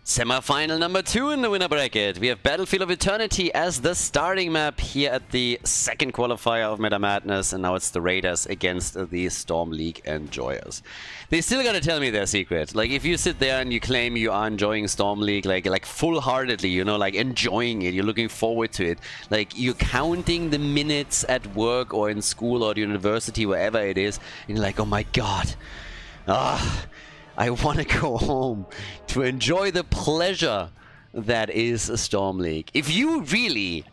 Semi-final number 2 in the winner bracket. We have Battlefield of Eternity as the starting map here at the second qualifier of Meta Madness, and now it's the Raiders against the Storm League enjoyers. They still gotta tell me their secret. Like, if you sit there and you claim you are enjoying Storm League, like full-heartedly, you know, like enjoying it, you're looking forward to it, like you're counting the minutes at work or in school or at university, wherever it is, and you're like, oh my god, I want to go home to enjoy the pleasure that is a Storm League. If you really...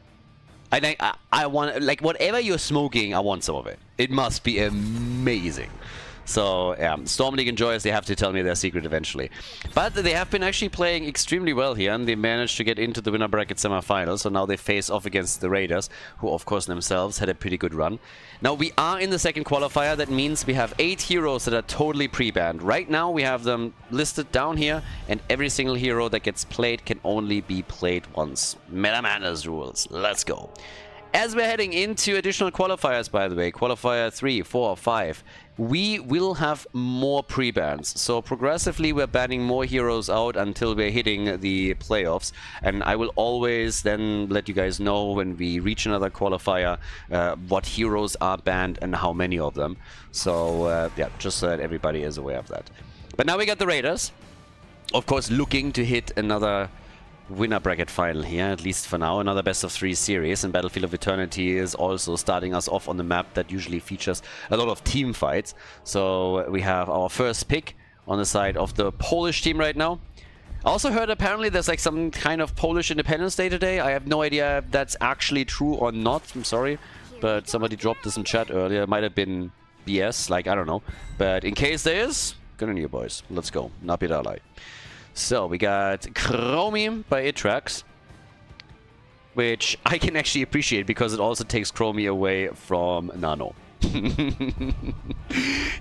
I want... Like, whatever you're smoking, I want some of it. It must be amazing. So, yeah, Storm League enjoyers, they have to tell me their secret eventually. But they have been actually playing extremely well here, and they managed to get into the winner bracket semi-final. So now they face off against the Raiders, who, of course, themselves had a pretty good run. Now, we are in the second qualifier. That means we have 8 heroes that are totally pre-banned. Right now, we have them listed down here, and every single hero that gets played can only be played once. Meta Madness rules. Let's go. As we're heading into additional qualifiers, by the way, qualifier 3, 4, 5, we will have more pre-bans. So progressively we're banning more heroes out until we're hitting the playoffs. And I will always then let you guys know when we reach another qualifier what heroes are banned and how many of them. So yeah, just so that everybody is aware of that. But now we got the Raiders. Of course, looking to hit another winner bracket final here, at least for now. Another best of 3 series, and Battlefield of Eternity is also starting us off on the map that usually features a lot of team fights. So we have our first pick on the side of the Polish team right now. I also heard apparently there's like some kind of Polish Independence Day today. I have no idea if that's actually true or not. I'm sorry, but somebody dropped this in chat earlier. It might have been BS, like, I don't know. But in case there is, good on you boys. Let's go. Napidalai. So, we got Chromie by Itrax, which I can actually appreciate because it also takes Chromie away from Nano.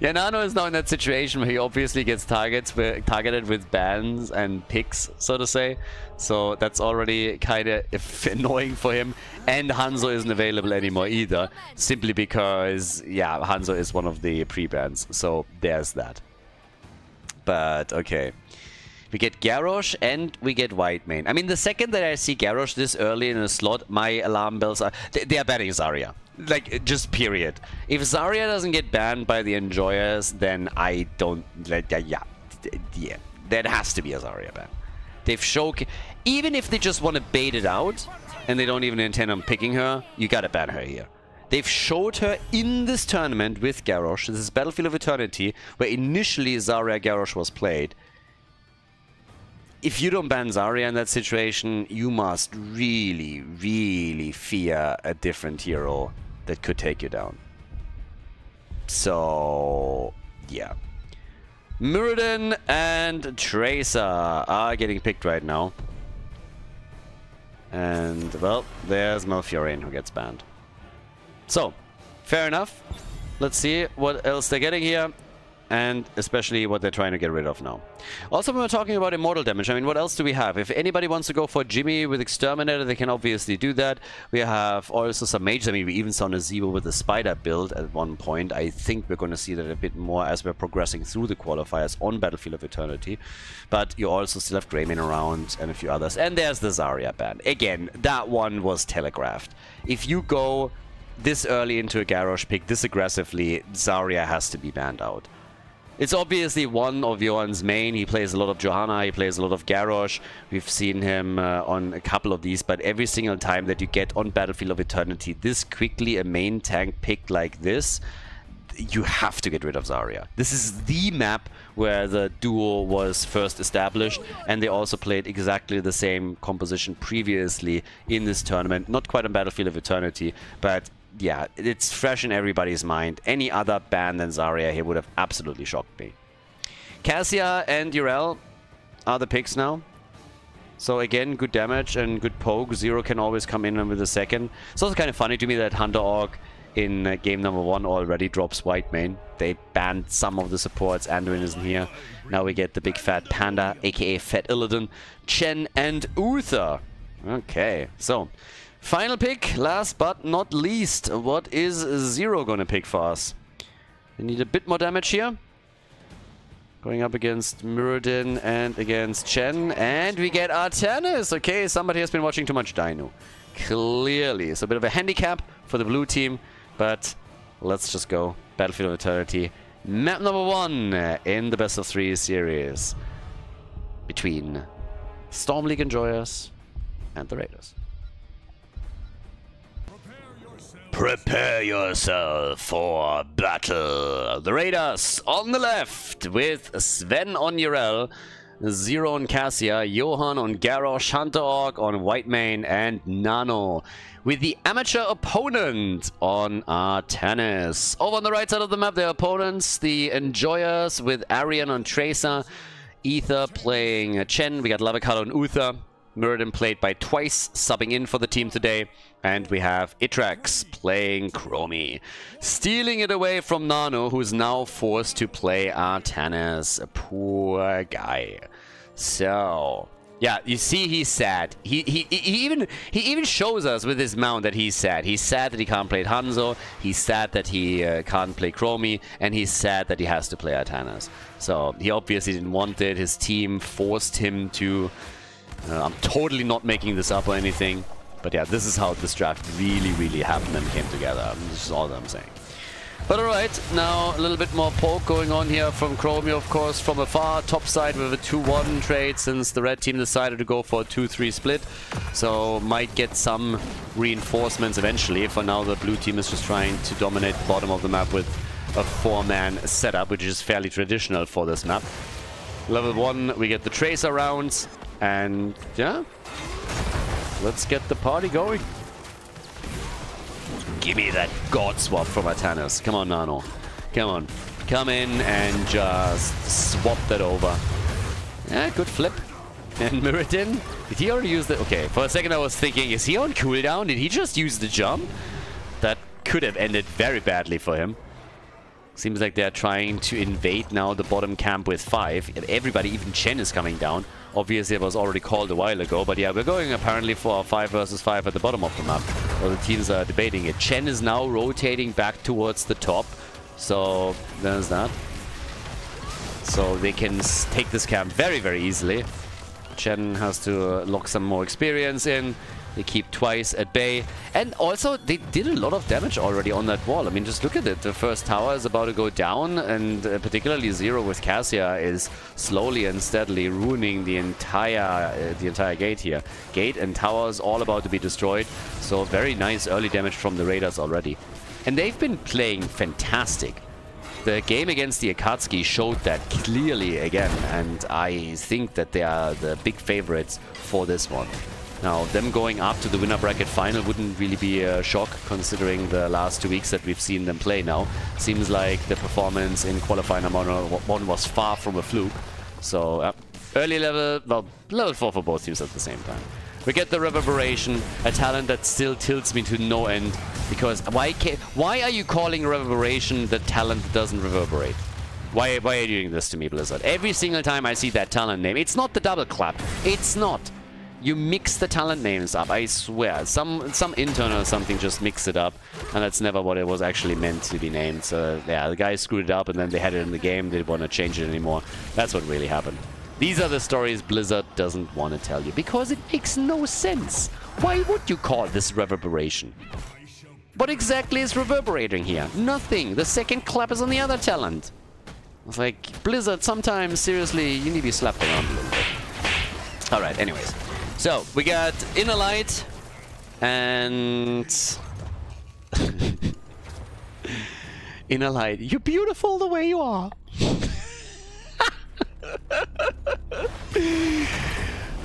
Yeah, Nano is now in that situation where he obviously gets targeted with bans and picks, so to say. So that's already kind of annoying for him. And Hanzo isn't available anymore either, simply because, yeah, Hanzo is one of the pre-bans. So there's that. But, okay. We get Garrosh and we get Whitemane. I mean, the second that I see Garrosh this early in a slot, my alarm bells are... They are banning Zarya. Like, just period. If Zarya doesn't get banned by the enjoyers, then I don't... Yeah. That has to be a Zarya ban. They've shown... Even if they just want to bait it out, and they don't even intend on picking her, you gotta ban her here. They've showed her in this tournament with Garrosh. This is Battlefield of Eternity, where initially Zarya Garrosh was played. If you don't ban Zarya in that situation, you must really, really fear a different hero that could take you down. So, yeah. Muradin and Tracer are getting picked right now. And, well, there's Malfurion who gets banned. So, fair enough. Let's see what else they're getting here. And especially what they're trying to get rid of now. Also, when we're talking about immortal damage, I mean, what else do we have? If anybody wants to go for Jimmy with Exterminator, they can obviously do that. We have also some mages. I mean, we even saw Nazebo with the Spider build at one point. I think we're going to see that a bit more as we're progressing through the qualifiers on Battlefield of Eternity. But you also still have Greymane around and a few others. And there's the Zarya ban. Again, that one was telegraphed. If you go this early into a Garrosh pick, this aggressively, Zarya has to be banned out. It's obviously one of Johan's main. He plays a lot of Johanna, he plays a lot of Garrosh. We've seen him on a couple of these, but every single time that you get on Battlefield of Eternity this quickly a main tank picked like this, you have to get rid of Zarya. This is the map where the duo was first established, and they also played exactly the same composition previously in this tournament. Not quite on Battlefield of Eternity, but yeah, it's fresh in everybody's mind. Any other ban than Zarya here would have absolutely shocked me. Cassia and Urel are the picks now. So again, good damage and good poke. Zero can always come in with a second. It's also kind of funny to me that Hunter Orc in game number 1 already drops Whitemane. They banned some of the supports. Anduin isn't here. Now we get the big fat panda, aka Fat Illidan, Chen and Uther. Okay, so... final pick, last but not least. What is Zero gonna pick for us? We need a bit more damage here. Going up against Muradin and against Chen. And we get Artanis. Okay, somebody has been watching too much Dino. Clearly. It's a bit of a handicap for the blue team. But let's just go. Battlefield of Eternity. Map number 1 in the best of 3 series. Between Storm League Enjoyers and the Raiders. Prepare yourself for battle. The Raiders on the left with Sven on Urel, Zero on Cassia, Johan on Garrosh, Hunter Orc on Whitemane, and Nano with the amateur opponent on Artanis. Over on the right side of the map, their opponents, the Enjoyers with Arian on Tracer, Ether playing Chen, we got Lavakal on Uther, Muradin played by Twice, subbing in for the team today. And we have Itrax playing Chromie. Stealing it away from Nano, who's now forced to play Artanis. A poor guy. So, yeah, you see he's sad. He even shows us with his mount that he's sad. He's sad that he can't play Hanzo. He's sad that he can't play Chromie. And he's sad that he has to play Artanis. So, he obviously didn't want it. His team forced him to... I'm totally not making this up or anything. But yeah, this is how this draft really happened and came together. This is all that I'm saying. But alright, now a little bit more poke going on here from Chromie, of course, from afar. Top side with a 2-1 trade since the red team decided to go for a 2-3 split. So might get some reinforcements eventually. For now, the blue team is just trying to dominate the bottom of the map with a 4-man setup, which is fairly traditional for this map. Level 1, we get the Tracer rounds. And yeah, let's get the party going. Give me that God swap from Artanis. Come on, Nano. Come on. Come in and just swap that over. Yeah, good flip. And Muradin, did he already use the... Okay, for a second I was thinking, is he on cooldown? Did he just use the jump? That could have ended very badly for him. Seems like they're trying to invade now the bottom camp with 5. And everybody, even Chen, is coming down. Obviously, it was already called a while ago. But yeah, we're going apparently for a 5 versus 5 at the bottom of the map. Well, the teams are debating it. Chen is now rotating back towards the top. So, there's that. So, they can take this camp very easily. Chen has to lock some more experience in. They keep Twice at bay. And also, they did a lot of damage already on that wall. I mean, just look at it. The first tower is about to go down, and particularly Zero with Cassia is slowly and steadily ruining the entire gate here. Gate and towers all about to be destroyed. So very nice early damage from the Raiders already. And they've been playing fantastic. The game against the Akatsuki showed that clearly again, and I think that they are the big favorites for this one. Now, them going up to the winner bracket final wouldn't really be a shock, considering the last 2 weeks that we've seen them play now. Seems like the performance in qualifying number 1 was far from a fluke. So, early level, well, level 4 for both teams at the same time. We get the Reverberation, a talent that still tilts me to no end. Because why are you calling Reverberation the talent that doesn't reverberate? Why are you doing this to me, Blizzard? Every single time I see that talent name, it's not the double clap. It's not. You mix the talent names up, I swear. Some intern or something just mixed it up, and that's never what it was actually meant to be named. So yeah, the guy screwed it up and then they had it in the game, they didn't want to change it anymore. That's what really happened. These are the stories Blizzard doesn't want to tell you, because it makes no sense. Why would you call this Reverberation? What exactly is reverberating here? Nothing. The second clap is on the other talent. It's like, Blizzard, sometimes, seriously, you need to be slapped around a little bit. Alright, anyways. So, we got Inner Light and... Inner Light, you're beautiful the way you are.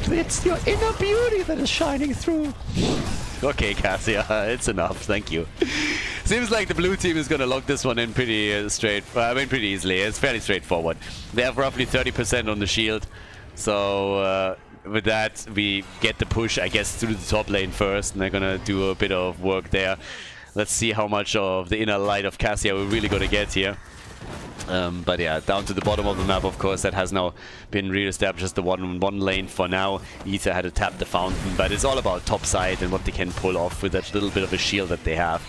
It's your inner beauty that is shining through. Okay, Cassia, it's enough, thank you. Seems like the blue team is going to lock this one in pretty pretty easily. It's fairly straightforward. They have roughly 30% on the shield, so... with that, we get the push, I guess, through the top lane first, and they're gonna do a bit of work there. Let's see how much of the Inner Light of Cassia we're really gonna get here. But yeah, down to the bottom of the map, of course, that has now been re-established as the one lane for now. Ether had to tap the fountain, but it's all about top side and what they can pull off with that little bit of a shield that they have.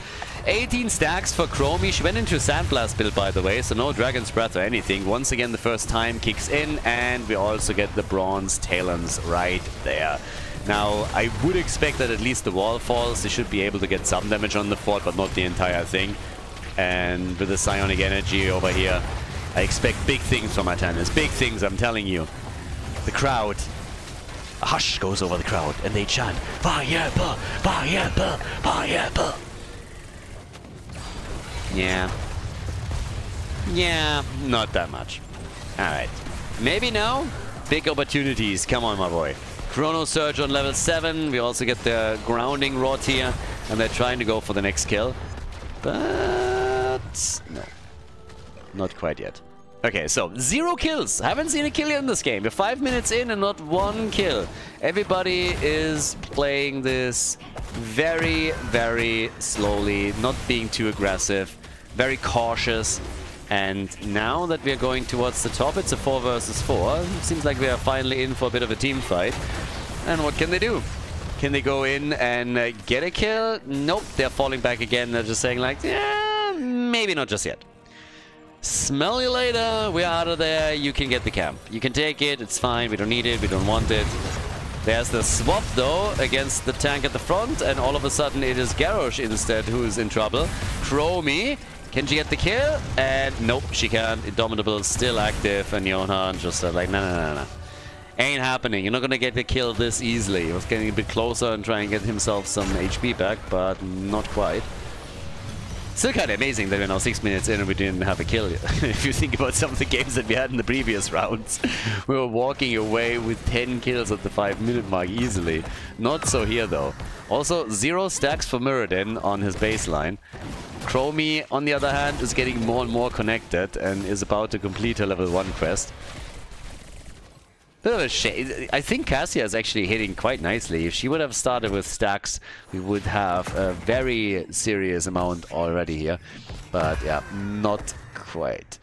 18 stacks for Chromie. She went into Sandblast build, by the way, so no Dragon's Breath or anything. Once again, the first time kicks in, and we also get the Bronze Talons right there. Now, I would expect that at least the wall falls. They should be able to get some damage on the fort, but not the entire thing. And with the Psionic Energy over here, I expect big things from Atanas. Big things, I'm telling you. The crowd. A hush goes over the crowd, and they chant, Fire! Fire! Fire! Yeah, not that much. Alright. Maybe now? Big opportunities. Come on, my boy. Chrono Surge on level 7. We also get the Grounding Rod here. And they're trying to go for the next kill. But no. Not quite yet. Okay, so 0 kills. Haven't seen a kill in this game. We're 5 minutes in and not 1 kill. Everybody is playing this very, very slowly. Not being too aggressive. Very cautious. And now that we're going towards the top, it's a 4 versus 4. Seems like we are finally in for a bit of a team fight. And what can they do? Can they go in and get a kill? Nope, they're falling back again. They're just saying like, yeah, maybe not just yet. Smell you later. We're out of there. You can get the camp. You can take it. It's fine. We don't need it. We don't want it. There's the swap, though, against the tank at the front. And all of a sudden, it is Garrosh instead who's in trouble. Chromie. Can she get the kill? And nope, she can't. Indomitable still active, and Johan just like, no. Ain't happening. You're not gonna get the kill this easily. He was getting a bit closer and trying to get himself some HP back, but not quite. Still kind of amazing that we're now 6 minutes in and we didn't have a kill yet. If you think about some of the games that we had in the previous rounds, we were walking away with 10 kills at the 5-minute mark easily. Not so here, though. Also, 0 stacks for Muradin on his baseline. Chromie, on the other hand, is getting more and more connected and is about to complete her level 1 quest. Bit of a shame. I think Cassia is actually hitting quite nicely. If she would have started with stacks, we would have a very serious amount already here. But yeah, not quite.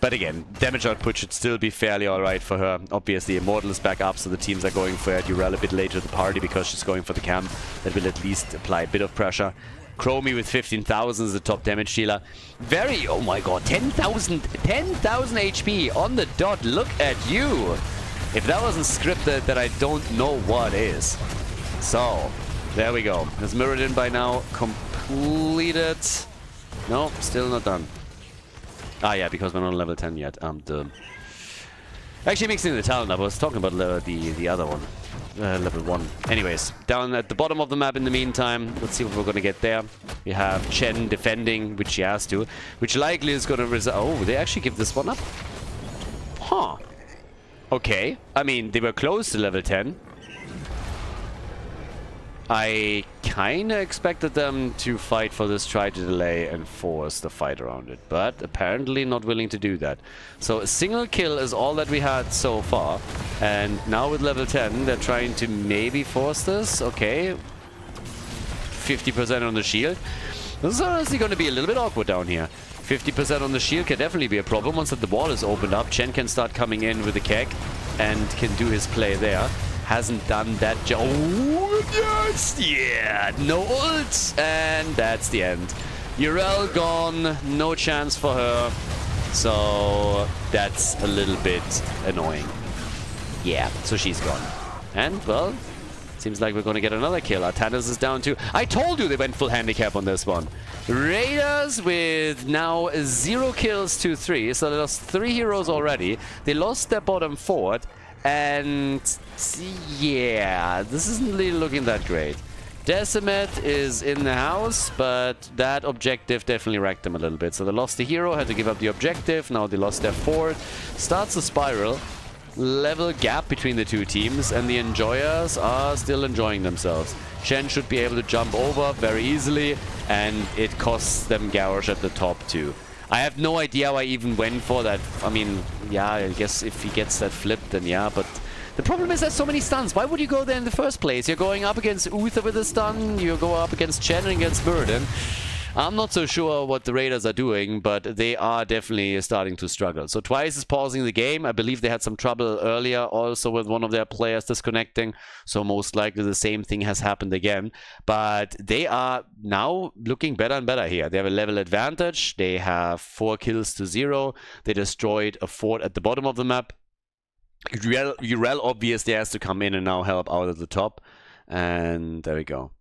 But again, damage output should still be fairly alright for her. Obviously, Immortal is back up, so the teams are going for Durell a bit later to the party because she's going for the camp. That will at least apply a bit of pressure. Chromie with 15,000 is the top damage dealer. Very, oh my god, 10,000 HP on the dot. Look at you. If that wasn't scripted, then I don't know what is. So, there we go. Has Muradin by now completed? No, still not done. Ah, yeah, because we're not on level 10 yet. Actually, mixing the talent up. I was talking about the other one. Level 1. Anyways, down at the bottom of the map in the meantime, let's see what we're going to get there. We have Chen defending, which she has to, which likely is going to result... Oh, they actually give this one up? Huh. Okay. I mean, they were close to level 10. I kind of expected them to fight for this, try to delay and force the fight around it, but apparently not willing to do that. So a single kill is all that we had so far, and now with level 10 they're trying to maybe force this. Okay, 50% on the shield. This is honestly going to be a little bit awkward down here. 50% on the shield can definitely be a problem. Once that the wall is opened up, Chen can start coming in with the keg and can do his play there. Hasn't done that job. Oh, yes! Yeah! No ult! And that's the end. Urel gone. No chance for her. So that's a little bit annoying. Yeah, so she's gone. And, well, seems like we're going to get another kill. Atanas is down too. I told you they went full handicap on this one. Raiders with now 0 kills to 3. So they lost 3 heroes already. They lost their bottom fort. And yeah, this isn't really looking that great. Decimate is in the house, but that objective definitely wrecked them a little bit. So they lost the hero, had to give up the objective. Now they lost their fort. Starts a spiral. Level gap between the two teams, and the enjoyers are still enjoying themselves. Chen should be able to jump over very easily, and it costs them Garrosh at the top too. I have no idea how I even went for that. I mean, yeah, I guess if he gets that flip, then yeah, but the problem is there's so many stuns. Why would you go there in the first place? You're going up against Uther with a stun, you go up against Chen and against Muradin. I'm not so sure what the Raiders are doing, but they are definitely starting to struggle. So Twice is pausing the game. I believe they had some trouble earlier also with one of their players disconnecting. So most likely the same thing has happened again. But they are now looking better and better here. They have a level advantage. They have 4 kills to 0. They destroyed a fort at the bottom of the map. Urel obviously has to come in and now help out at the top. And there we go.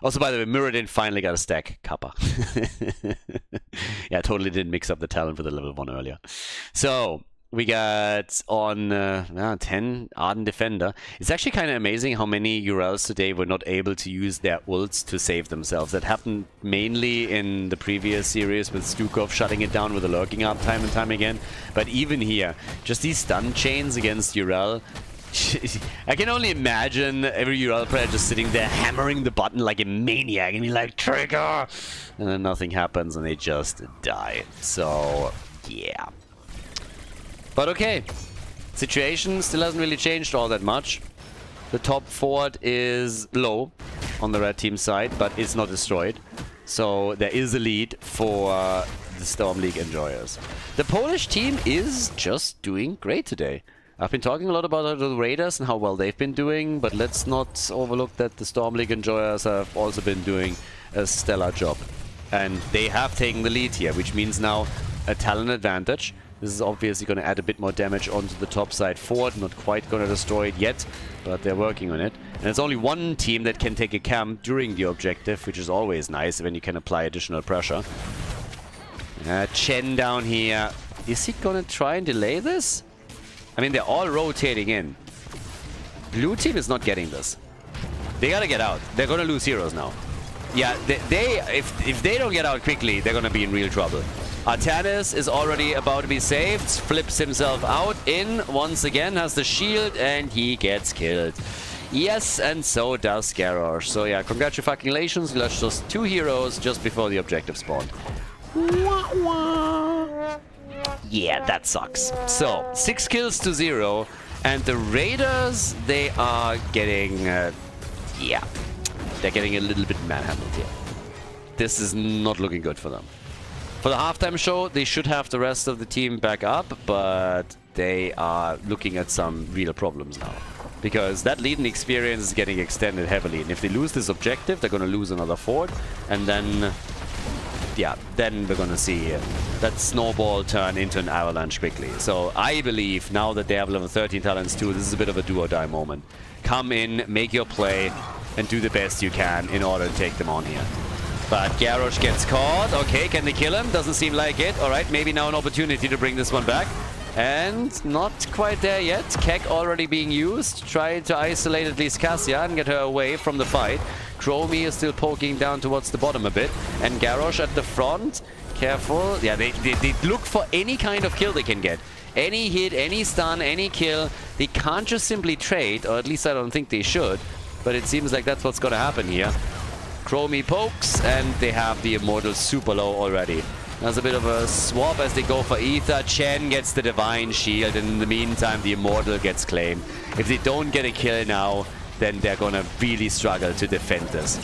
Also, by the way, Muradin finally got a stack Kappa. Yeah, totally didn't mix up the talent for the level 1 earlier. So, we got on 10 Ardent Defender. It's actually kind of amazing how many Urels today were not able to use their ults to save themselves. That happened mainly in the previous series with Stukov shutting it down with a lurking up time and time again. But even here, just these stun chains against Urel. I can only imagine every Urel player just sitting there hammering the button like a maniac and be like, trigger! And then nothing happens and they just die. So, yeah. But okay. Situation still hasn't really changed all that much. The top fort is low on the red team side, but it's not destroyed. So there is a lead for the Storm League enjoyers. The Polish team is just doing great today. I've been talking a lot about the Raiders and how well they've been doing, but let's not overlook that the Storm League enjoyers have also been doing a stellar job. And they have taken the lead here, which means now a talent advantage. This is obviously going to add a bit more damage onto the top side fort. Not quite going to destroy it yet, but they're working on it. And there's only one team that can take a camp during the objective, which is always nice when you can apply additional pressure. Chen down here. Is he going to try and delay this? I mean, they're all rotating in. Blue team is not getting this. They gotta get out. They're gonna lose heroes now. Yeah, if they don't get out quickly, they're gonna be in real trouble. Artanis is already about to be saved. Flips himself out in once again, has the shield, and he gets killed. Yes, and so does Garrosh. So yeah, congratulations. You lost just 2 heroes just before the objective spawned. Wah, wah. Yeah, that sucks. So, 6 kills to 0, and the Raiders, they are getting, yeah, they're getting a little bit manhandled here. This is not looking good for them. For the halftime show, they should have the rest of the team back up, but they are looking at some real problems now. Because that leading experience is getting extended heavily, and if they lose this objective, they're going to lose another fort, and then... yeah, then we're gonna see that snowball turn into an avalanche quickly. So I believe now that they have level 13 talents too, this is a bit of a do or die moment. Come in, make your play, and do the best you can in order to take them on here. But Garrosh gets caught. Okay, can they kill him? Doesn't seem like it. Alright, maybe now an opportunity to bring this one back. And not quite there yet. Keck already being used. Trying to isolate at least Cassia and get her away from the fight. Chromie is still poking down towards the bottom a bit. And Garrosh at the front. Careful. Yeah, they look for any kind of kill they can get. Any hit, any stun, any kill. They can't just simply trade, or at least I don't think they should. But it seems like that's what's gonna happen here. Chromie pokes, and they have the Immortal super low already. There's a bit of a swap as they go for Ether. Chen gets the Divine Shield, and in the meantime, the Immortal gets claimed. If they don't get a kill now, then they're gonna really struggle to defend this.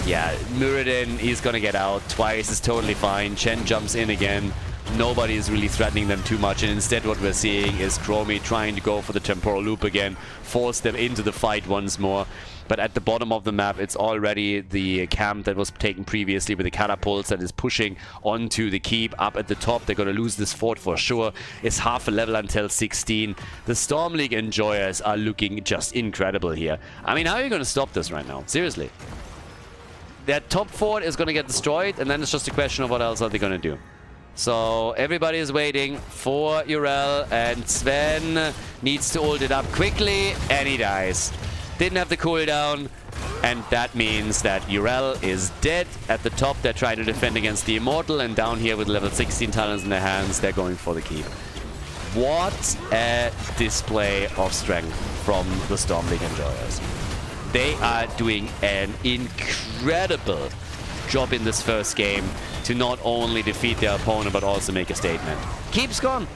Yeah, Muradin, he's gonna get out. Twice is totally fine. Chen jumps in again. Nobody is really threatening them too much, and instead what we're seeing is Chromie trying to go for the temporal loop again, force them into the fight once more. But at the bottom of the map, it's already the camp that was taken previously with the catapults that is pushing onto the keep. Up at the top, they're going to lose this fort for sure. It's half a level until 16. The Storm League enjoyers are looking just incredible here. I mean, how are you going to stop this right now? Seriously. That top fort is going to get destroyed, and then it's just a question of what else are they going to do. So everybody is waiting for Urel, and Sven needs to ult it up quickly, and he dies. Didn't have the cooldown, and that means that Urel is dead. At the top, they're trying to defend against the Immortal, and down here with level 16 talents in their hands, they're going for the keep. What a display of strength from the Storm League enjoyers. They are doing an incredible job in this first game to not only defeat their opponent, but also make a statement. Keep's gone.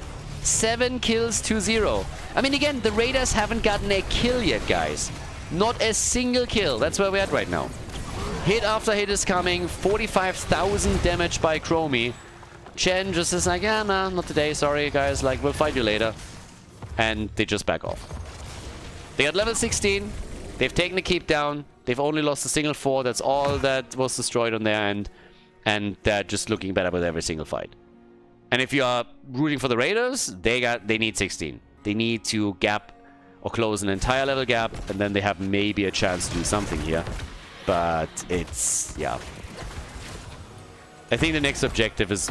7 kills to 0. I mean, again, the Raiders haven't gotten a kill yet, guys. Not a single kill. That's where we're at right now. Hit after hit is coming. 45,000 damage by Chromie. Chen just is like, yeah, nah, not today. Sorry, guys. Like, we'll fight you later. And they just back off. They got level 16. They've taken the keep down. They've only lost a single 4. That's all that was destroyed on their end. And they're just looking better with every single fight. And if you are rooting for the Raiders, they need 16. They need to gap or close an entire level gap, and then they have maybe a chance to do something here. But it's, yeah. I think the next objective is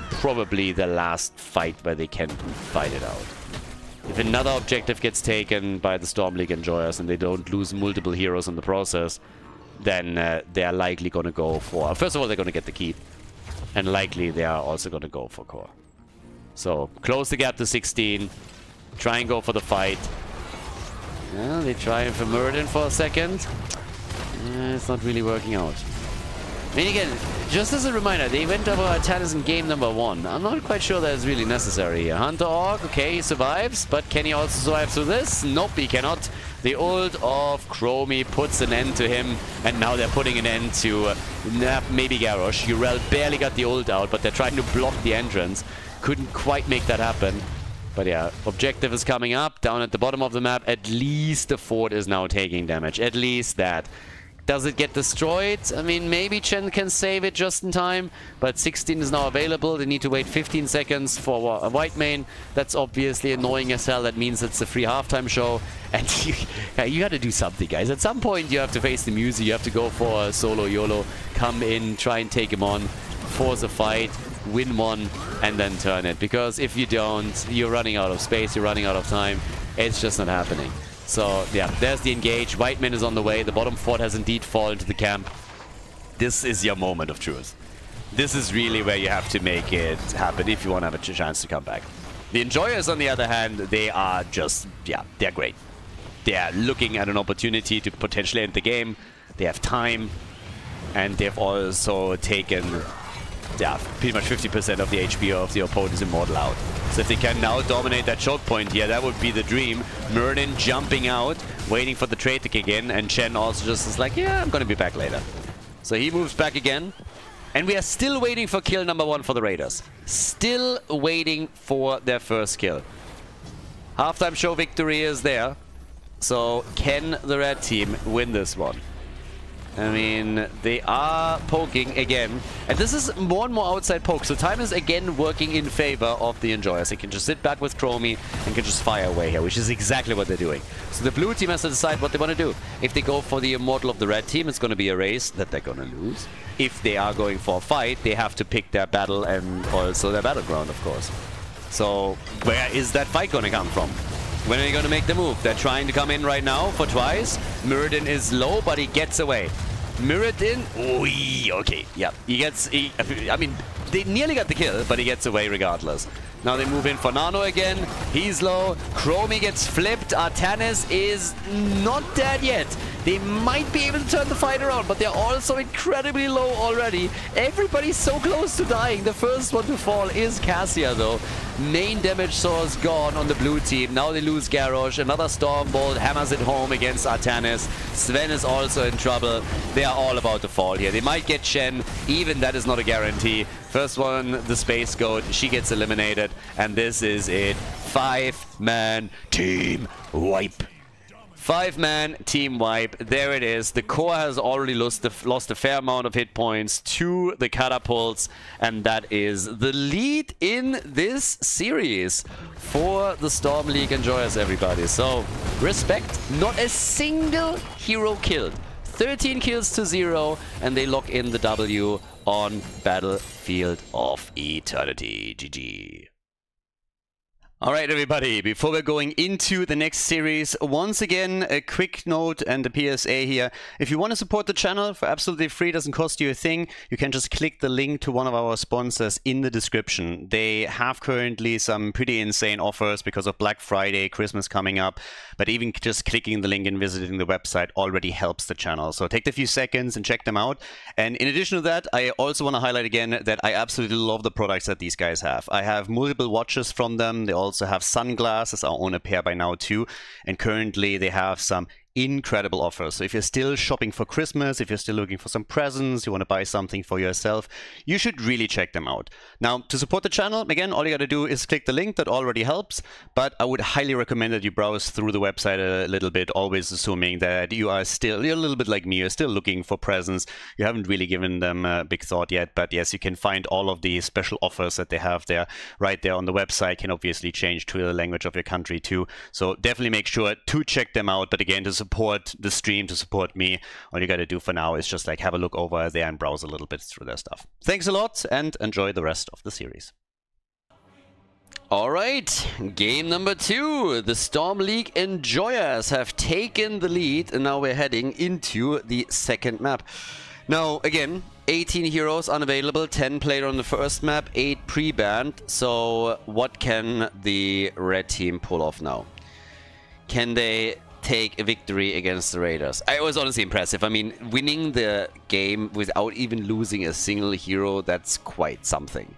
probably the last fight where they can fight it out. If another objective gets taken by the Storm League Enjoyers and they don't lose multiple heroes in the process, then they're likely going to go for... First of all, they're going to get the keep. And likely they are also going to go for core. So, close the gap to 16. Try and go for the fight. Yeah, they try for Muradin for a second. It's not really working out. I mean, again, just as a reminder, they went over Artanis in game number 1. I'm not quite sure that is really necessary here. Hunter Orc, okay, he survives, but can he also survive through this? Nope, he cannot. The ult of Chromie puts an end to him, and now they're putting an end to maybe Garrosh. Urel barely got the ult out, but they're trying to block the entrance. Couldn't quite make that happen. But yeah, objective is coming up, down at the bottom of the map. At least the fort is now taking damage. At least that. Does it get destroyed? I mean, maybe Chen can save it just in time, but 16 is now available. They need to wait 15 seconds for a white main. That's obviously annoying as hell. That means it's a free halftime show. And you got to do something, guys. At some point, you have to face the music. You have to go for a solo YOLO. Come in, try and take him on, force a fight, win one, and then turn it. Because if you don't, you're running out of space, you're running out of time. It's just not happening. So, yeah, there's the engage. Whiteman is on the way. The bottom fort has indeed fallen to the camp. This is your moment of truth. This is really where you have to make it happen if you want to have a chance to come back. The Enjoyers, on the other hand, they are just, yeah, they're great. They are looking at an opportunity to potentially end the game. They have time. And they've also taken, yeah, pretty much 50% of the HP of the opponent's Immortal out. So if they can now dominate that choke point here, that would be the dream. Muradin jumping out, waiting for the trade to kick in, and Chen also just is like, yeah, I'm gonna be back later. So he moves back again. And we are still waiting for kill number 1 for the Raiders. Still waiting for their first kill. Halftime show victory is there. So can the red team win this one? I mean, they are poking again. And this is more and more outside poke. So time is again working in favor of the Enjoyers. They can just sit back with Chromie and can just fire away here, which is exactly what they're doing. So the blue team has to decide what they want to do. If they go for the Immortal of the red team, it's going to be a race that they're going to lose. If they are going for a fight, they have to pick their battle and also their battleground, of course. So where is that fight going to come from? When are you going to make the move? They're trying to come in right now for twice. Muradin is low, but he gets away. Muradin, okay, yeah. I mean, they nearly got the kill, but he gets away regardless. Now they move in for Nano again. He's low. Chromie gets flipped. Artanis is not dead yet. They might be able to turn the fight around, but they're also incredibly low already. Everybody's so close to dying. The first one to fall is Cassia, though. Main damage source gone on the blue team. Now they lose Garrosh. Another Stormbolt hammers it home against Artanis. Sven is also in trouble. They are all about to fall here. They might get Shen. Even that is not a guarantee. First one, the Space Goat. She gets eliminated. And this is it. 5-man team wipe. 5-man team wipe. There it is. The core has already lost a fair amount of hit points to the catapults, and that is the lead in this series for the Storm League Enjoyers, everybody. So, respect. Not a single hero killed. 13 kills to 0, and they lock in the W on Battlefield of Eternity. GG. Alright everybody, before we're going into the next series, once again a quick note and a PSA here. If you want to support the channel for absolutely free, doesn't cost you a thing, you can just click the link to one of our sponsors in the description. They have currently some pretty insane offers because of Black Friday, Christmas coming up, but even just clicking the link and visiting the website already helps the channel. So take a few seconds and check them out. And in addition to that, I also want to highlight again that I absolutely love the products that these guys have. I have multiple watches from them. They also have sunglasses. I own a pair by now too. And currently they have some incredible offers. So if you're still shopping for Christmas, if you're still looking for some presents, you want to buy something for yourself, you should really check them out. Now, to support the channel, again, all you got to do is click the link. That already helps, but I would highly recommend that you browse through the website a little bit, always assuming that you're a little bit like me, you're still looking for presents. You haven't really given them a big thought yet, but yes, you can find all of the special offers that they have there right there on the website. Can obviously change to the language of your country too. So definitely make sure to check them out. But again, to support the stream, to support me, all you got to do for now is just like have a look over there and browse a little bit through their stuff. Thanks a lot and enjoy the rest of the series. Alright, game number 2. The Storm League Enjoyers have taken the lead, and now we're heading into the second map. Now, again, 18 heroes unavailable, 10 played on the first map, 8 pre-banned. So what can the red team pull off now? Can they take a victory against the Raiders? It was honestly impressive. I mean, winning the game without even losing a single hero, that's quite something.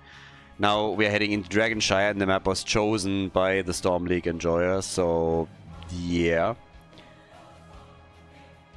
Now we're heading into Dragonshire, and the map was chosen by the Storm League Enjoyers, so yeah.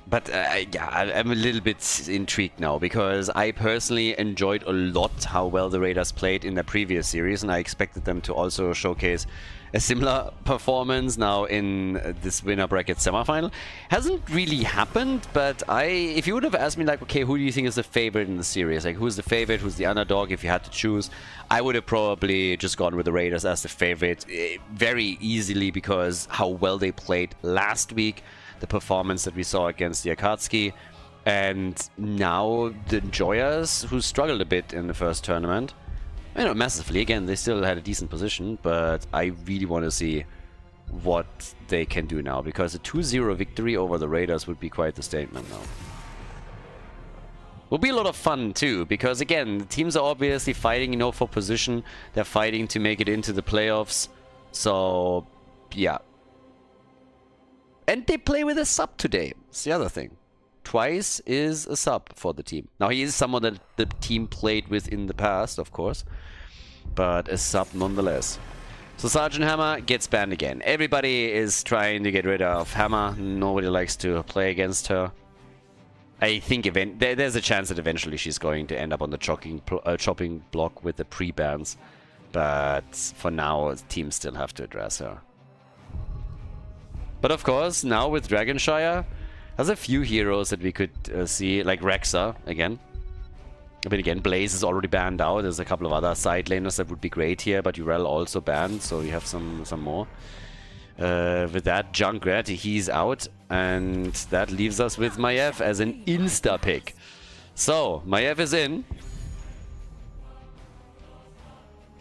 But yeah, I'm a little bit intrigued now, because I personally enjoyed a lot how well the Raiders played in their previous series, and I expected them to also showcase a similar performance now in this winner bracket semifinal. Hasn't really happened, but if you would have asked me like, okay, who do you think is the favorite in the series? Like, who's the favorite, who's the underdog, if you had to choose? I would have probably just gone with the Raiders as the favorite very easily, because how well they played last week, the performance that we saw against the Akatsuki, and now the Enjoyers, who struggled a bit in the first tournament. I know, massively. Again, they still had a decent position, but I really want to see what they can do now, because a 2-0 victory over the Raiders would be quite the statement now. Will be a lot of fun too, because again, the teams are obviously fighting, you know, for position. They're fighting to make it into the playoffs. So, yeah. And they play with a sub today. It's the other thing. Twice is a sub for the team. Now, he is someone that the team played with in the past, of course, but a sub nonetheless. So Sergeant Hammer gets banned again. Everybody is trying to get rid of Hammer. Nobody likes to play against her. I think there's a chance that eventually she's going to end up on the chopping block with the pre-bans, but for now, teams still have to address her. But of course, now with Dragonshire, there's a few heroes that we could see, like Rexa, again. But again, Blaze is already banned out. There's a couple of other side laners that would be great here, but Urel also banned, so you have some more. With that, Junkrat, he's out, and that leaves us with Maiev as an insta-pick. So, Maiev is in.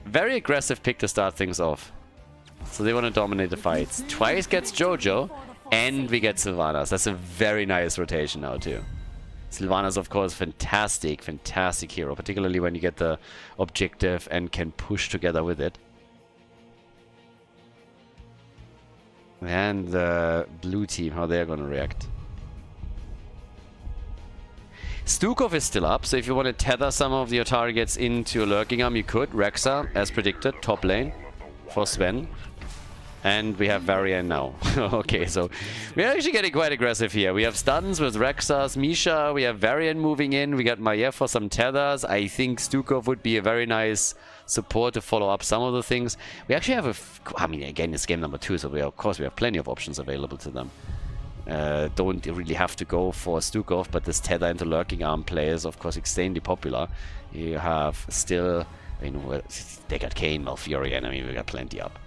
Very aggressive pick to start things off. So they want to dominate the fights. Twice gets Jojo. And we get Sylvanas. That's a very nice rotation now too. Sylvanas, of course, fantastic hero. Particularly when you get the objective and can push together with it. And the blue team, how they're going to react. Stukov is still up, so if you want to tether some of your targets into a lurking arm, you could. Rexa, as predicted, top lane for Sven. And we have Varian now. Okay, so we're actually getting quite aggressive here. We have stuns with Rexas, Misha, we have Varian moving in, we got Maiev for some tethers. I think Stukov would be a very nice support to follow up some of the things. We actually have I mean, again, it's game number 2, so of course we have plenty of options available to them. Don't really have to go for Stukov, but this tether into lurking arm play is of course extremely popular. You have still, you know, they got Kayn, Malfurion, I mean, we got plenty up.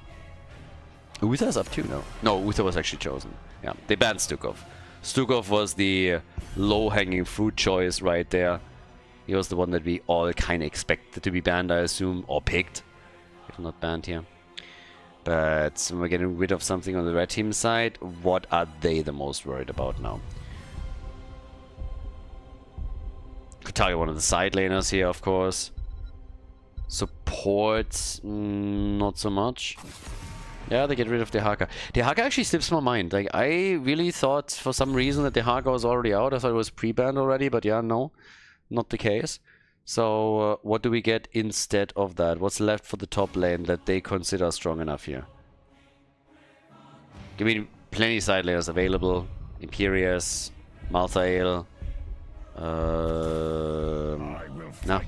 Uther's up too? No, Uther was actually chosen. Yeah, they banned Stukov. Stukov was the low-hanging fruit choice right there. He was the one that we all kind of expected to be banned, I assume, or picked, if not banned here. But we're getting rid of something on the red team side. What are they the most worried about now? Could target one of the side laners here, of course. Support, not so much. Yeah, they get rid of the Dehaka. Dehaka actually slips my mind. Like, I really thought for some reason that Dehaka was already out. I thought it was pre-banned already, but yeah, no, not the case. So, what do we get instead of that? What's left for the top lane that they consider strong enough here? I mean, plenty side layers available. Imperius, Malthael. No.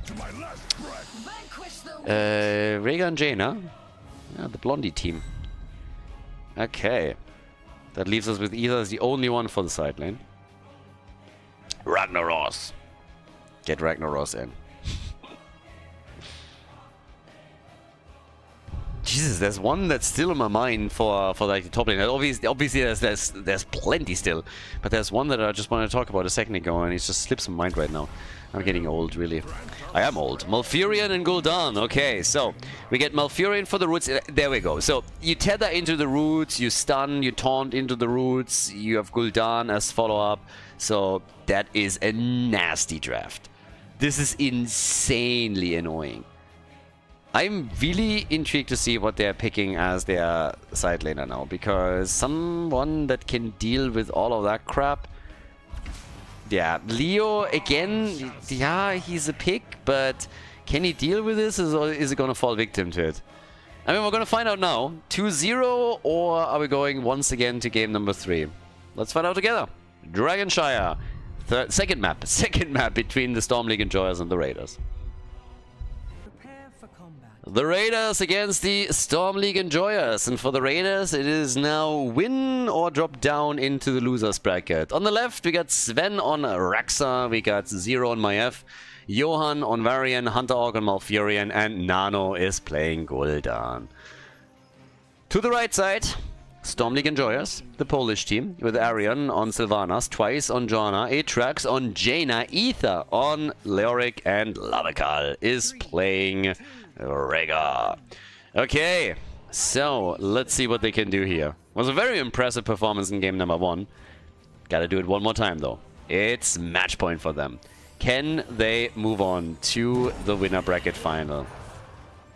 Rhaegar and Jaina. Yeah, the Blondie team. Okay. That leaves us with either as the only one for the side lane. Ragnaros. Get Ragnaros in. Jesus, there's one that's still in my mind for like the top lane. Obviously there's plenty still, but there's one that I just wanted to talk about a second ago, and it just slips my mind right now. I'm getting old, really. I am old. Malfurion and Gul'dan. Okay, so we get Malfurion for the roots. There we go. So you tether into the roots, you stun, you taunt into the roots. You have Gul'dan as follow-up. So that is a nasty draft. This is insanely annoying. I'm really intrigued to see what they're picking as their side laner now, because someone that can deal with all of that crap. Yeah, Leo again, yeah, he's a pick, but can he deal with this, or is he gonna fall victim to it? I mean, we're gonna find out now. 2-0, or are we going once again to game number 3? Let's find out together. Dragonshire, second map between the Storm League Enjoyers and the Raiders. The Raiders against the Storm League Enjoyers, and for the Raiders it is now win or drop down into the losers bracket. On the left we got Sven on Raxa, we got Zero on Maiev, Johan on Varian, Hunter Orc on Malfurion, and Nano is playing Gul'dan. To the right side, Storm League Enjoyers, the Polish team, with Arion on Sylvanas, twice on Joanna, Atrax on Jaina, Ether on Leoric, and Lavakal is playing Rhaegar. Okay, so let's see what they can do here. Was a very impressive performance in game number 1. Gotta do it one more time though. It's match point for them. Can they move on to the winner bracket final?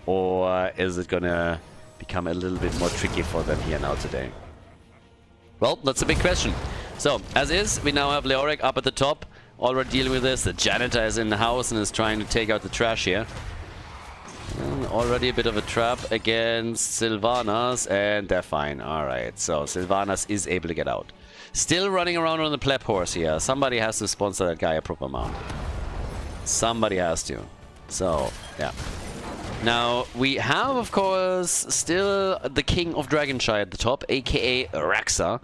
Or is it gonna become a little bit more tricky for them here now today? Well, that's a big question. So, as is, we now have Leoric up at the top, already dealing with this. The janitor is in the house and is trying to take out the trash here. And already a bit of a trap against Sylvanas, and they're fine. Alright, so Sylvanas is able to get out. Still running around on the pleb horse here. Somebody has to sponsor that guy a proper mount. Somebody has to. So, yeah. Now, we have, of course, still the King of Dragonshire at the top, aka Raxa.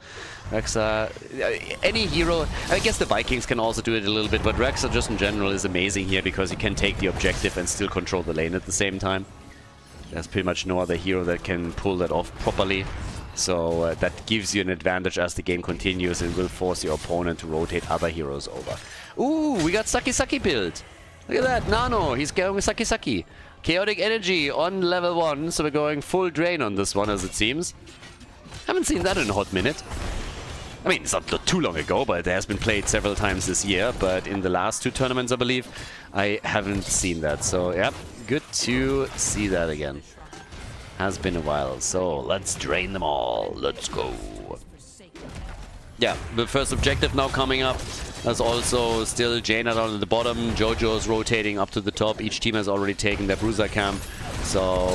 Raxa, any hero, I guess the Vikings can also do it a little bit, but Raxa just in general is amazing here because he can take the objective and still control the lane at the same time. There's pretty much no other hero that can pull that off properly. So that gives you an advantage as the game continues and will force your opponent to rotate other heroes over. Ooh, we got Saki Saki build. Look at that, Nano, he's going with Saki Saki. Chaotic Energy on level 1, so we're going full drain on this one as it seems. Haven't seen that in a hot minute. I mean, it's not too long ago, but it has been played several times this year, but in the last 2 tournaments, I believe, I haven't seen that. So, yeah, good to see that again. Has been a while, so let's drain them all. Let's go. Yeah, the first objective now coming up. There's also still Jaina down at the bottom. Jojo's rotating up to the top. Each team has already taken their bruiser camp. So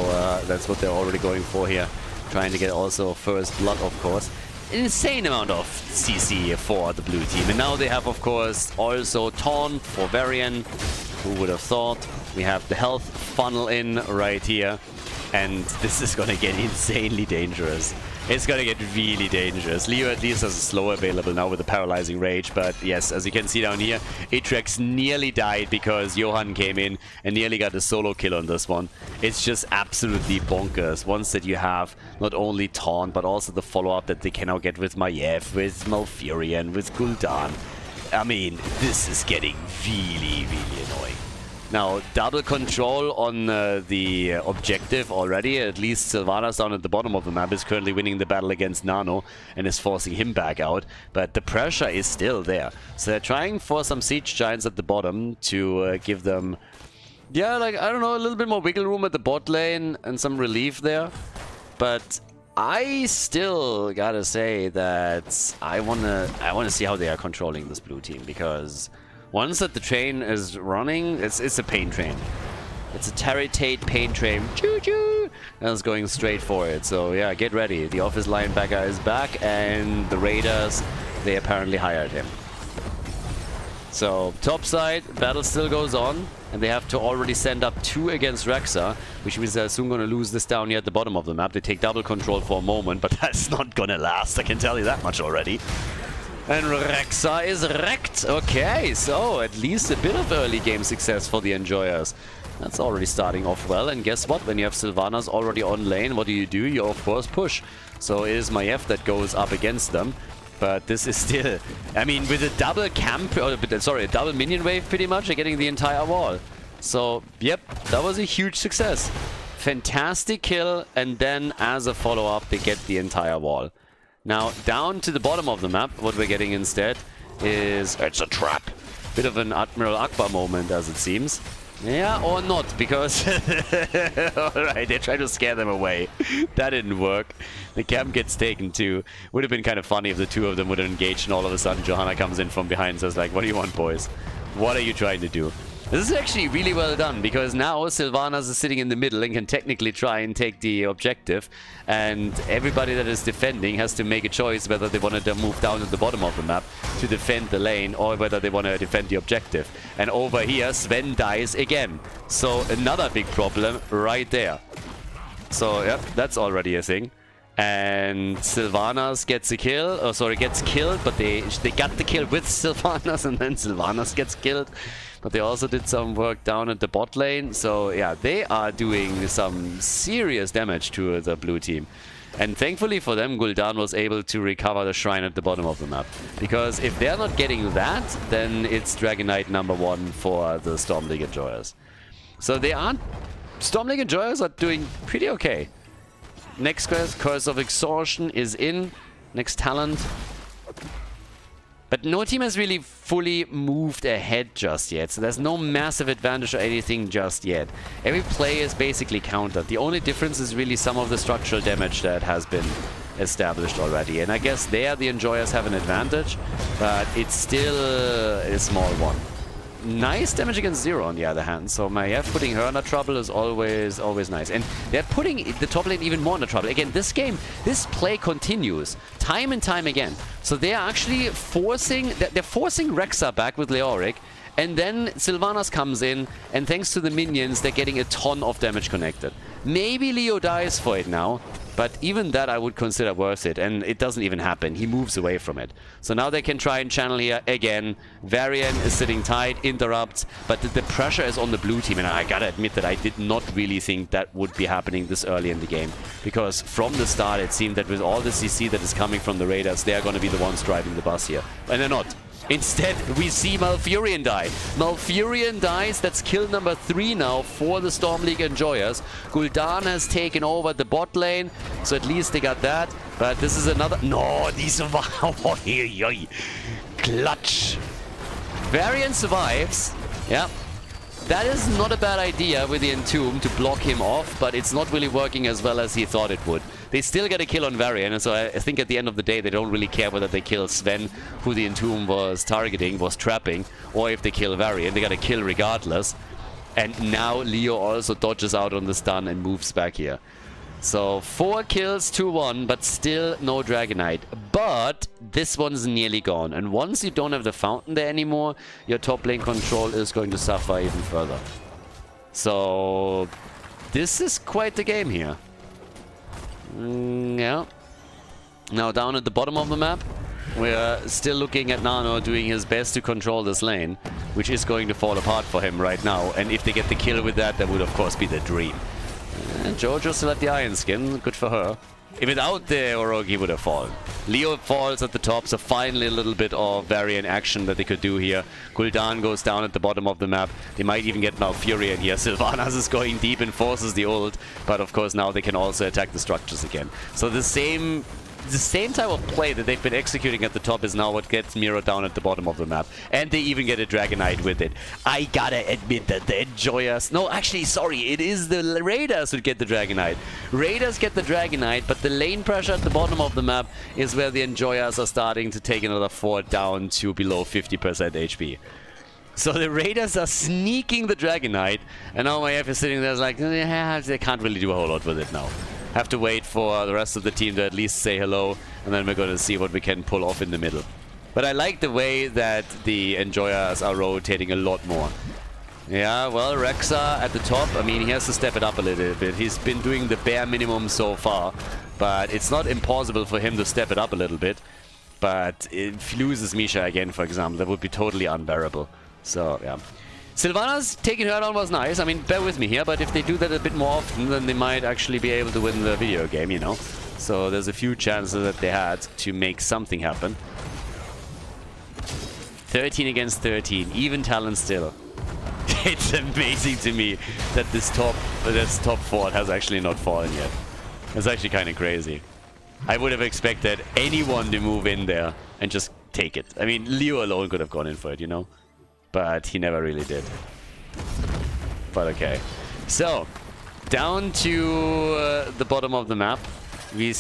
that's what they're already going for here. Trying to get also first blood, of course. An insane amount of CC for the blue team. And now they have, of course, also Taunt for Varian. Who would have thought? We have the health funnel in right here. And this is gonna get insanely dangerous. It's gonna get really dangerous. Leo at least has a slow available now with the paralyzing rage, but yes, as you can see down here, Atrax nearly died because Johan came in and nearly got a solo kill on this one. It's just absolutely bonkers. Once that you have not only Taunt, but also the follow-up that they can now get with Maiev, with Malfurion, with Gul'dan. I mean, this is getting really, really annoying. Now, double control on the objective already. At least Sylvanas down at the bottom of the map is currently winning the battle against Nano and is forcing him back out. But the pressure is still there. So they're trying for some Siege Giants at the bottom to give them, yeah, like, I don't know, a little bit more wiggle room at the bot lane and some relief there. But I still gotta say that I wanna see how they are controlling this blue team, because once that the train is running, it's a pain train. It's a Taritate pain train. Choo-choo! And it's going straight for it. So yeah, get ready. The office linebacker is back, and the Raiders they apparently hired him. So, top side, battle still goes on, and they have to already send up 2 against Rexa, which means they're soon going to lose this down here at the bottom of the map. They take double control for a moment, but that's not going to last, I can tell you that much already. And Rexa is wrecked. Okay, so at least a bit of early game success for the Enjoyers. That's already starting off well, and guess what? When you have Sylvanas already on lane, what do? You of course push. So it is Maiev that goes up against them. But this is still, I mean, with a double camp, or sorry, a double minion wave pretty much, they're getting the entire wall. So, yep, that was a huge success. Fantastic kill, and then as a follow-up, they get the entire wall. Now, down to the bottom of the map, what we're getting instead is, it's a trap. Bit of an Admiral Akbar moment, as it seems. Yeah, or not, because... Alright, they try to scare them away. That didn't work. The camp gets taken too. Would have been kind of funny if the two of them would have engaged and all of a sudden Johanna comes in from behind and says like, what do you want, boys? What are you trying to do? This is actually really well done, because now Sylvanas is sitting in the middle and can technically try and take the objective, and everybody that is defending has to make a choice whether they want to move down at the bottom of the map to defend the lane or whether they want to defend the objective. And over here Sven dies again, so another big problem right there. So yeah, that's already a thing. And Sylvanas gets a kill, oh sorry, gets killed, but they got the kill with Sylvanas, and then Sylvanas gets killed. But they also did some work down at the bot lane, so yeah, they are doing some serious damage to the blue team. And thankfully for them, Gul'dan was able to recover the shrine at the bottom of the map. Because if they're not getting that, then it's Dragon Knight #1 for the Storm League Enjoyers. So they aren't... Storm League Enjoyers are doing pretty okay. Next quest, Curse of Exhaustion, is in. Next talent. But no team has really fully moved ahead just yet, so there's no massive advantage or anything just yet. Every play is basically countered. The only difference is really some of the structural damage that has been established already. And I guess there the Enjoyers have an advantage, but it's still a small one. Nice damage against Zero on the other hand, so Maiev putting her under trouble is always nice. And they're putting the top lane even more under trouble. Again, this game, this play continues time and time again. So they're actually forcing Rexa back with Leoric, and then Sylvanas comes in, and thanks to the minions, they're getting a ton of damage connected. Maybe Leo dies for it now, but even that I would consider worth it, and it doesn't even happen. He moves away from it. So now they can try and channel here again. Varian is sitting tight, interrupts, but the pressure is on the blue team, and I gotta admit that I did not really think that would be happening this early in the game, because from the start it seemed that with all the CC that is coming from the Raiders, they are going to be the ones driving the bus here. And they're not. Instead, we see Malfurion die. Malfurion dies. That's kill number 3 now for the Storm League Enjoyers. Gul'dan has taken over the bot lane, so at least they got that. But this is another... No, these are... Clutch. Varian survives. Yeah. That is not a bad idea with the Entomb to block him off, but it's not really working as well as he thought it would. They still get a kill on Varian, and so I think at the end of the day they don't really care whether they kill Sven, who the Entomb was targeting, was trapping, or if they kill Varian. They got a kill regardless. And now Leo also dodges out on the stun and moves back here. So 4 kills to 1, but still no Dragon Knight. But this one's nearly gone. And once you don't have the fountain there anymore, your top lane control is going to suffer even further. So this is quite the game here. Yeah. Now down at the bottom of the map, we're still looking at Nano doing his best to control this lane, which is going to fall apart for him right now. And if they get the kill with that, that would of course be the dream. And Jojo still at the Iron Skin, good for her. If without the Orogi would have fallen. Leo falls at the top, so finally a little bit of Varian action that they could do here. Gul'dan goes down at the bottom of the map. They might even get Malfurion here. Sylvanas is going deep and forces the ult, but of course now they can also attack the structures again. So the same type of play that they've been executing at the top is now what gets Miro down at the bottom of the map. And they even get a Dragon Knight with it. I gotta admit that the Enjoyers... No, actually, sorry, it is the Raiders who get the Dragon Knight. Raiders get the Dragon Knight, but the lane pressure at the bottom of the map is where the Enjoyers are starting to take another 4 down to below 50% HP. So the Raiders are sneaking the Dragon Knight, and now Maiev is sitting there like, yeah, they can't really do a whole lot with it now. Have to wait for the rest of the team to at least say hello, and then we're going to see what we can pull off in the middle. But I like the way that the Enjoyers are rotating a lot more. Yeah, well, Rexa at the top, I mean, he has to step it up a little bit. He's been doing the bare minimum so far, but it's not impossible for him to step it up a little bit. But if he loses Misha again, for example, that would be totally unbearable. So, yeah. Sylvanas taking her down was nice. I mean, bear with me here, but if they do that a bit more often, then they might actually be able to win the video game, you know? So there's a few chances that they had to make something happen. 13 against 13, even talent still. It's amazing to me that this top fort has actually not fallen yet. It's actually kind of crazy. I would have expected anyone to move in there and just take it. I mean, Leo alone could have gone in for it, you know? But he never really did. But okay. So, down to the bottom of the map. I mean,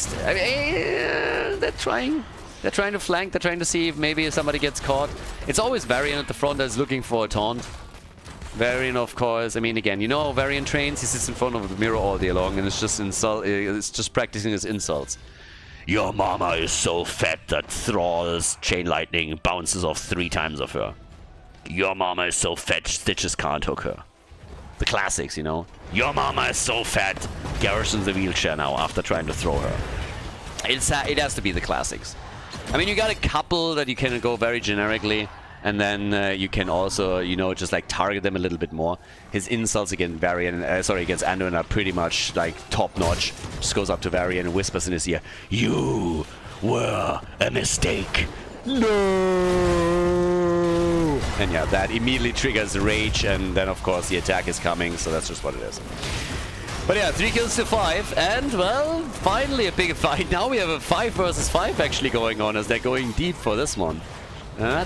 they're trying. They're trying to flank. They're trying to see if maybe somebody gets caught. It's always Varian at the front that's looking for a taunt. Varian, of course. I mean, again, you know how Varian trains? He sits in front of the mirror all day long, and it's just practicing his insults. Your mama is so fat that Thrall's chain lightning bounces off 3 times of her. Your mama is so fat Stitches can't hook her. The classics, you know. Your mama is so fat Garrison's a wheelchair now after trying to throw her. It has to be the classics. I mean, you got a couple that you can go very generically, and then you can also, you know, just like target them a little bit more. His insults against Varian, against Anduin are pretty much like top notch. Just goes up to Varian and whispers in his ear, "You were a mistake." No! And yeah, that immediately triggers rage, and then of course the attack is coming, so that's just what it is. But yeah, 3 kills to 5, and well, finally a big fight. Now we have a 5 versus 5 actually going on as they're going deep for this one.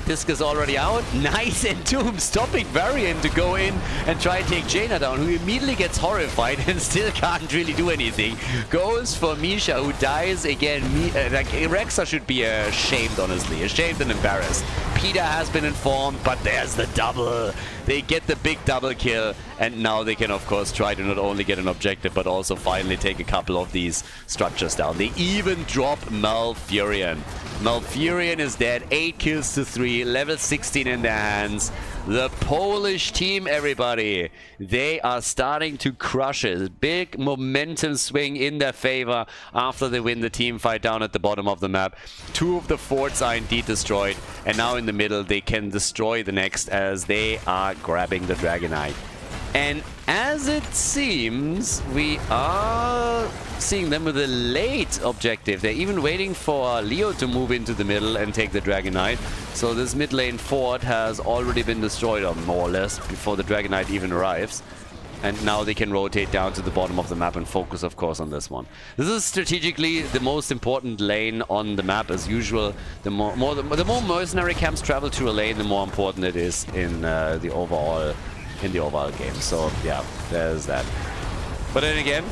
Disc is already out. Nice, and Doom stopping Varian to go in and try and take Jaina down, who immediately gets horrified and still can't really do anything. Goes for Misha, who dies again. Rexa should be ashamed, honestly. Ashamed and embarrassed. Peter has been informed, but there's the double. They get the big double kill, and now they can, of course, try to not only get an objective, but also finally take a couple of these structures down. They even drop Malfurion. Malfurion is dead. 8 kills to 3, level 16 in their hands. The Polish team, everybody, they are starting to crush it. Big momentum swing in their favor after they win the team fight down at the bottom of the map. 2 of the forts are indeed destroyed, and now in the middle they can destroy the next as they are grabbing the Dragonite. And as it seems, we are seeing them with a late objective. They're even waiting for Leo to move into the middle and take the Dragonite. So this mid lane fort has already been destroyed, or more or less, before the Dragonite even arrives. And now they can rotate down to the bottom of the map and focus, of course, on this one. This is strategically the most important lane on the map, as usual. The more mercenary camps travel to a lane, the more important it is in the overall game. So yeah, there's that. But then again,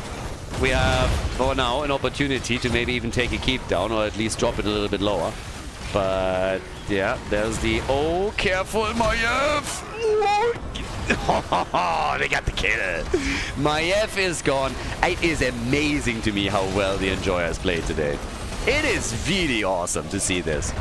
we have for now an opportunity to maybe even take a keep down, or at least drop it a little bit lower. But yeah, there's the careful, Maiev! Oh, they got the kill. Maiev is gone. It is amazing to me how well the Enjoyers played today. It is really awesome to see this.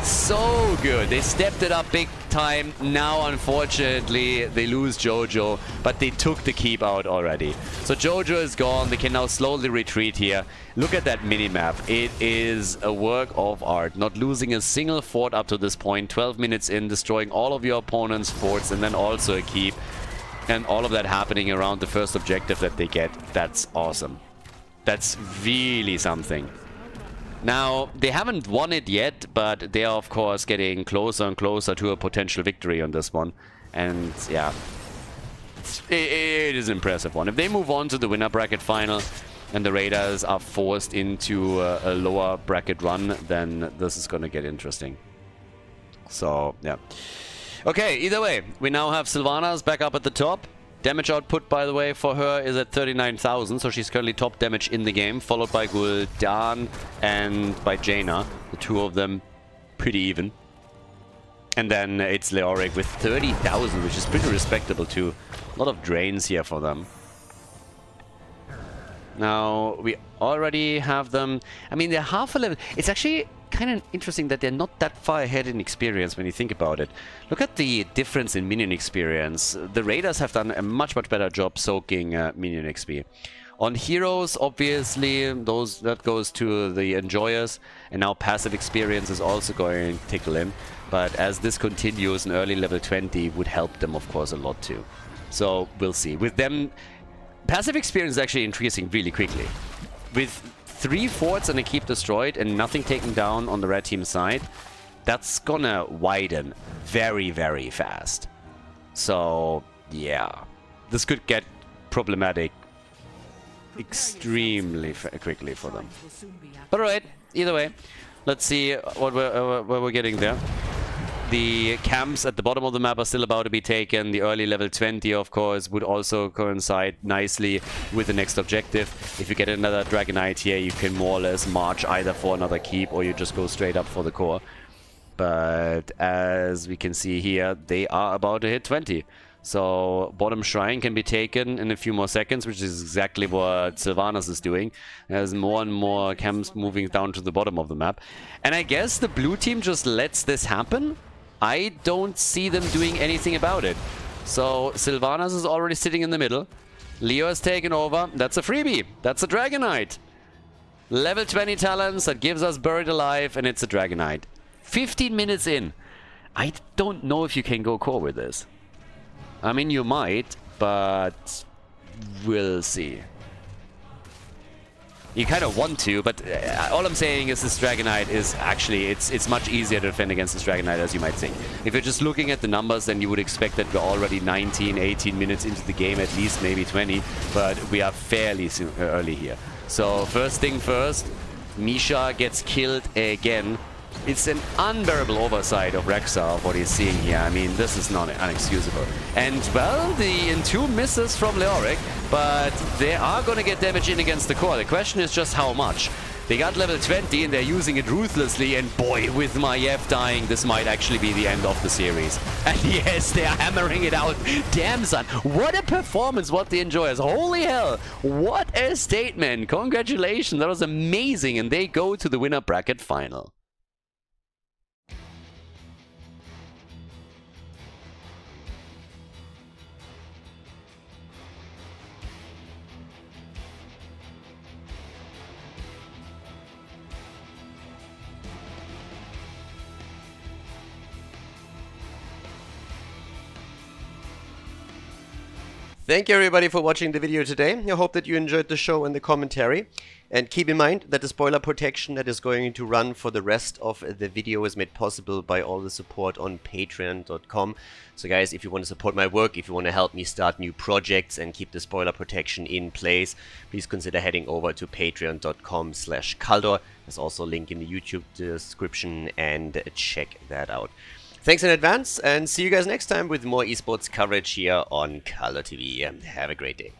So good. They stepped it up big time. Now, unfortunately, they lose Jojo, but they took the keep out already. So Jojo is gone. They can now slowly retreat here. Look at that minimap. It is a work of art. Not losing a single fort up to this point. 12 minutes in, destroying all of your opponent's forts, and then also a keep. And all of that happening around the first objective that they get. That's awesome. That's really something. Now, they haven't won it yet, but they are, of course, getting closer and closer to a potential victory on this one. And, yeah, it is an impressive one. If they move on to the winner bracket final and the Raiders are forced into a lower bracket run, then this is going to get interesting. So, yeah. Okay, either way, we now have Sylvanas back up at the top. Damage output, by the way, for her is at 39,000, so she's currently top damage in the game, followed by Gul'dan and by Jaina. The 2 of them pretty even. And then it's Leoric with 30,000, which is pretty respectable too. A lot of drains here for them. Now, we already have them... I mean, they're half a level. It's actually kind of interesting that they're not that far ahead in experience when you think about it. Look at the difference in minion experience. The Raiders have done a much better job soaking minion XP. On heroes, obviously, that goes to the enjoyers, and now passive experience is also going to tickle in. But as this continues, an early level 20 would help them, of course, a lot too. So we'll see. With them, passive experience is actually increasing really quickly. With 3 forts and a keep destroyed and nothing taken down on the red team side, that's gonna widen very fast. So yeah, this could get problematic extremely quickly for them. But alright, either way, let's see what we're getting there. The camps at the bottom of the map are still about to be taken. The early level 20, of course, would also coincide nicely with the next objective. If you get another Dragonite here, you can more or less march either for another keep or you just go straight up for the core. But as we can see here, they are about to hit 20. So bottom shrine can be taken in a few more seconds, which is exactly what Sylvanas is doing. There's more and more camps moving down to the bottom of the map. And I guess the blue team just lets this happen. I don't see them doing anything about it. So Sylvanas is already sitting in the middle. Leo has taken over. That's a freebie. That's a Dragonite. Level 20 talents that gives us Buried Alive, and it's a Dragonite. 15 minutes in. I don't know if you can go core with this. I mean, you might, but we'll see. You kind of want to, but all I'm saying is this Dragonite is actually, it's much easier to defend against this Dragonite as you might think. If you're just looking at the numbers, then you would expect that we're already 19, 18 minutes into the game, at least maybe 20, but we are fairly early here. So first thing first, Misha gets killed again. It's an unbearable oversight of Rexa of what he's seeing here. I mean, this is not unexcusable. And, well, the Entomb misses from Leoric, but they are going to get damage in against the core. The question is just how much. They got level 20 and they're using it ruthlessly, and boy, with Maiev dying, this might actually be the end of the series. And yes, they are hammering it out. Damn, son, what a performance, what the enjoyers. Holy hell, what a statement. Congratulations, that was amazing, and they go to the winner bracket final. Thank you everybody for watching the video today. I hope that you enjoyed the show and the commentary. And keep in mind that the spoiler protection that is going to run for the rest of the video is made possible by all the support on patreon.com. So guys, if you want to support my work, if you want to help me start new projects and keep the spoiler protection in place, please consider heading over to patreon.com/Khaldor. There's also a link in the YouTube description, and check that out. Thanks in advance, and see you guys next time with more esports coverage here on Khaldor TV. Have a great day.